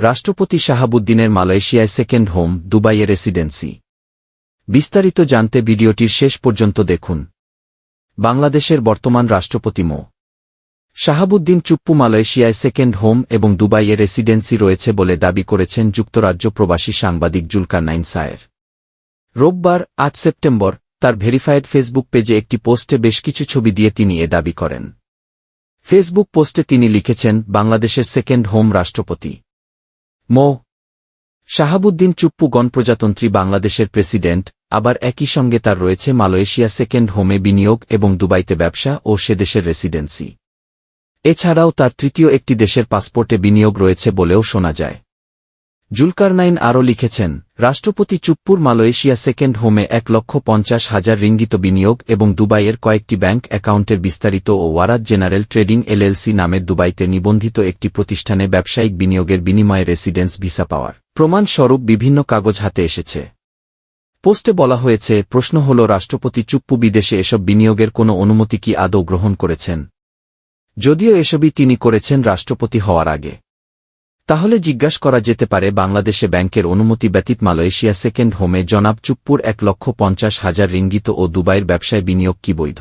রাষ্ট্রপতি শাহাবুদ্দিনের মালয়েশিয়ায় second home, দুবাইয়ে রেসিডেন্সি। বিস্তারিত জানতে ভিডিওটির শেষ পর্যন্ত দেখুন। বাংলাদেশের বর্তমান রাষ্ট্রপতি মো. শাহাবুদ্দিন চুপ্পু মালয়েশিয়ায় সেকেন্ড হোম এবং দুবাইয়ে রেসিডেন্সি রয়েছে বলে দাবি করেছেন যুক্তরাজ্য প্রবাসী সাংবাদিক জুলকারনাইন সায়ের। রোববার ৮ সেপ্টেম্বর তার ভেরিফায়েড ফেসবুক পেজে একটি পোস্টে বেশ কিছু ছবি দিয়ে তিনি এ দাবি করেন। ফেসবুক পোস্টে তিনি লিখেছেন, বাংলাদেশের সেকেন্ড হোম রাষ্ট্রপতি মো. শাহাবুদ্দিন চুপ্পু গণপ্রজাতন্ত্রী বাংলাদেশের প্রেসিডেন্ট। আবার একই সঙ্গে তার রয়েছে মালয়েশিয়া সেকেন্ড হোমে বিনিয়োগ এবং দুবাইতে ব্যবসা ও সে দেশের রেসিডেন্সি। এছাড়াও তার তৃতীয় একটি দেশের পাসপোর্টে বিনিয়োগ রয়েছে বলেও শোনা যায়। জুলকারনাইন আরও লিখেছেন, রাষ্ট্রপতি চুপ্পুর মালয়েশিয়া সেকেন্ড হোমে ১,৫০,০০০ রিঙ্গিত বিনিয়োগ এবং দুবাইয়ের কয়েকটি ব্যাংক অ্যাকাউন্টের বিস্তারিত ও ওয়ারাদ জেনারেল ট্রেডিং এলএলসি নামের দুবাইতে নিবন্ধিত একটি প্রতিষ্ঠানে ব্যবসায়িক বিনিয়োগের বিনিময়ে রেসিডেন্স ভিসা পাওয়ার প্রমাণস্বরূপ বিভিন্ন কাগজ হাতে এসেছে। পোস্টে বলা হয়েছে, প্রশ্ন হল, রাষ্ট্রপতি চুপ্পু বিদেশে এসব বিনিয়োগের কোনো অনুমতি কি আদৌ গ্রহণ করেছেন? যদিও এসবই তিনি করেছেন রাষ্ট্রপতি হওয়ার আগে। তাহলে জিজ্ঞাসা করা যেতে পারে, বাংলাদেশে ব্যাংকের অনুমতি ব্যতীত মালয়েশিয়া সেকেন্ড হোমে জনাব চুপ্পুর ১,৫০,০০০ রিঙ্গিত ও দুবাইয়ের ব্যবসায় বিনিয়োগ কি বৈধ?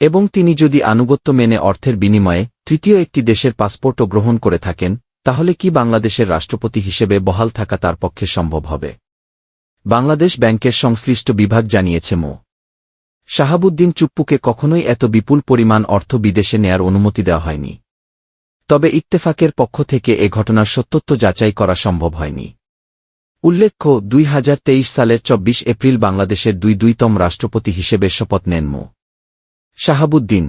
এবং তিনি যদি আনুগত্য মেনে অর্থের বিনিময়ে তৃতীয় একটি দেশের পাসপোর্টও গ্রহণ করে থাকেন, তাহলে কি বাংলাদেশের রাষ্ট্রপতি হিসেবে বহাল থাকা তার পক্ষে সম্ভব হবে? বাংলাদেশ ব্যাংকের সংশ্লিষ্ট বিভাগ জানিয়েছে, মো. শাহাবুদ্দিন চুপ্পুকে কখনোই এত বিপুল পরিমাণ অর্থ বিদেশে নেয়ার অনুমতি দেওয়া হয়নি। তবে ইত্তেফাকের পক্ষ থেকে এ ঘটনার সত্যত্ব যাচাই করা সম্ভব হয়নি। উল্লেখ্য, ২০২৩ সালের ২৪ এপ্রিল বাংলাদেশের ২২তম রাষ্ট্রপতি হিসেবে শপথ নেন মো. শাহাবুদ্দিন।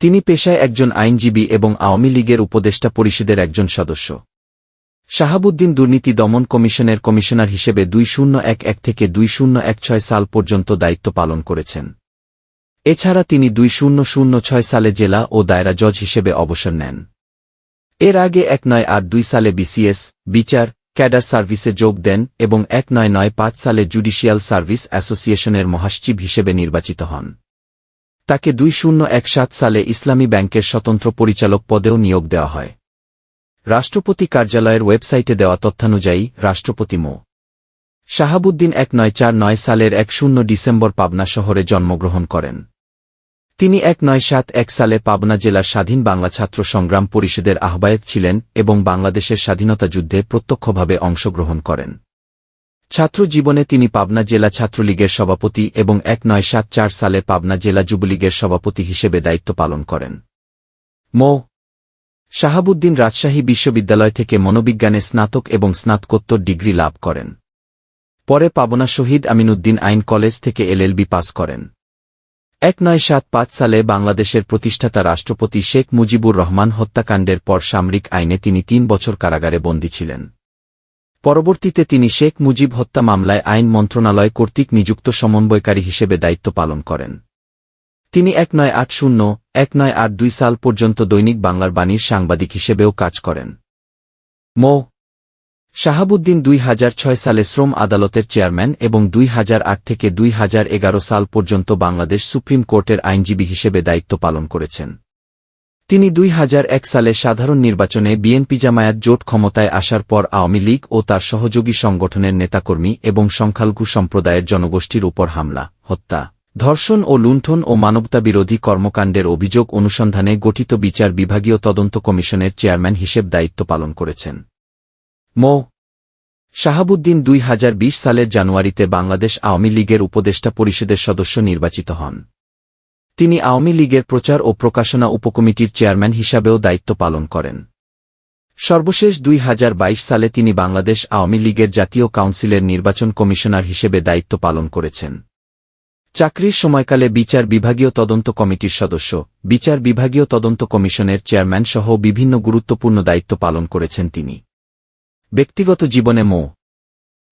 তিনি পেশায় একজন আইনজীবী এবং আওয়ামী লীগের উপদেষ্টা পরিষদের একজন সদস্য। শাহাবুদ্দিন দুর্নীতি দমন কমিশনের কমিশনার হিসেবে ২০১১ থেকে ২০১৬ সাল পর্যন্ত দায়িত্ব পালন করেছেন। এছাড়া তিনি ২০০৬ সালে জেলা ও দায়রা জজ হিসেবে অবসর নেন। এর আগে ১৯৮২ সালে বিসিএস, বিচার, ক্যাডার সার্ভিসে যোগ দেন এবং ১৯৯৫ সালে জুডিশিয়াল সার্ভিস অ্যাসোসিয়েশনের মহাসচিব হিসেবে নির্বাচিত হন। তাকে ২০১৭ সালে ইসলামী ব্যাংকের স্বতন্ত্র পরিচালক পদেও নিয়োগ দেওয়া হয়। রাষ্ট্রপতি কার্যালয়ের ওয়েবসাইটে দেওয়া তথ্যানুযায়ী রাষ্ট্রপতি মো. শাহাবুদ্দিন ১৯৪৯ সালের ১ ডিসেম্বর পাবনা শহরে জন্মগ্রহণ করেন। তিনি ১৯৭১ সালে পাবনা জেলার স্বাধীন বাংলা ছাত্র সংগ্রাম পরিষদের আহ্বায়ক ছিলেন এবং বাংলাদেশের স্বাধীনতা যুদ্ধে প্রত্যক্ষভাবে অংশগ্রহণ করেন। ছাত্র জীবনে তিনি পাবনা জেলা ছাত্রলীগের সভাপতি এবং ১৯৭৪ সালে পাবনা জেলা যুবলীগের সভাপতি হিসেবে দায়িত্ব পালন করেন। মো. শাহাবুদ্দিন রাজশাহী বিশ্ববিদ্যালয় থেকে মনোবিজ্ঞানে স্নাতক এবং স্নাতকোত্তর ডিগ্রি লাভ করেন। পরে পাবনা শহীদ আমিনউদ্দিন আইন কলেজ থেকে এলএলবি পাস করেন। ১৯৭৫ সালে বাংলাদেশের প্রতিষ্ঠাতা রাষ্ট্রপতি শেখ মুজিবুর রহমান হত্যাকাণ্ডের পর সামরিক আইনে তিনি ৩ বছর কারাগারে বন্দী ছিলেন। পরবর্তীতে তিনি শেখ মুজিব হত্যা মামলায় আইন মন্ত্রণালয় কর্তৃক নিযুক্ত সমন্বয়কারী হিসেবে দায়িত্ব পালন করেন। তিনি ১৯৮০-১৯৮২ সাল পর্যন্ত দৈনিক বাংলার বাণীর সাংবাদিক হিসেবেও কাজ করেন। মো. শাহাবুদ্দিন ২০০৬ সালে শ্রম আদালতের চেয়ারম্যান এবং ২০০৮ থেকে ২০১১ সাল পর্যন্ত বাংলাদেশ সুপ্রিম কোর্টের আইনজীবী হিসেবে দায়িত্ব পালন করেছেন। তিনি ২০০১ সালে সাধারণ নির্বাচনে বিএনপি জামায়াত জোট ক্ষমতায় আসার পর আওয়ামী লীগ ও তার সহযোগী সংগঠনের নেতাকর্মী এবং সংখ্যালঘু সম্প্রদায়ের জনগোষ্ঠীর উপর হামলা, হত্যা, ধর্ষণ ও লুণ্ঠন ও মানবতাবিরোধী কর্মকাণ্ডের অভিযোগ অনুসন্ধানে গঠিত বিচার বিভাগীয় তদন্ত কমিশনের চেয়ারম্যান হিসেবে দায়িত্ব পালন করেছেন। মো. শাহাবুদ্দিন ২০২০ সালের জানুয়ারিতে বাংলাদেশ আওয়ামী লীগের উপদেষ্টা পরিষদের সদস্য নির্বাচিত হন। তিনি আওয়ামী লীগের প্রচার ও প্রকাশনা উপকমিটির চেয়ারম্যান হিসাবেও দায়িত্ব পালন করেন। সর্বশেষ ২০২২ সালে তিনি বাংলাদেশ আওয়ামী লীগের জাতীয় কাউন্সিলের নির্বাচন কমিশনার হিসেবে দায়িত্ব পালন করেছেন। চাকরির সময়কালে বিচার বিভাগীয় তদন্ত কমিটির সদস্য, বিচার বিভাগীয় তদন্ত কমিশনের চেয়ারম্যান সহ বিভিন্ন গুরুত্বপূর্ণ দায়িত্ব পালন করেছেন তিনি। ব্যক্তিগত জীবনে মো.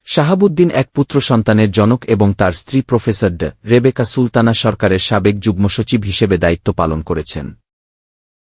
শাহাবুদ্দিন এক পুত্র সন্তানের জনক এবং তার স্ত্রী প্রফেসর ড. রেবেকা সুলতানা সরকারের সাবেক যুগ্ম সচিব হিসেবে দায়িত্ব পালন করেছেন।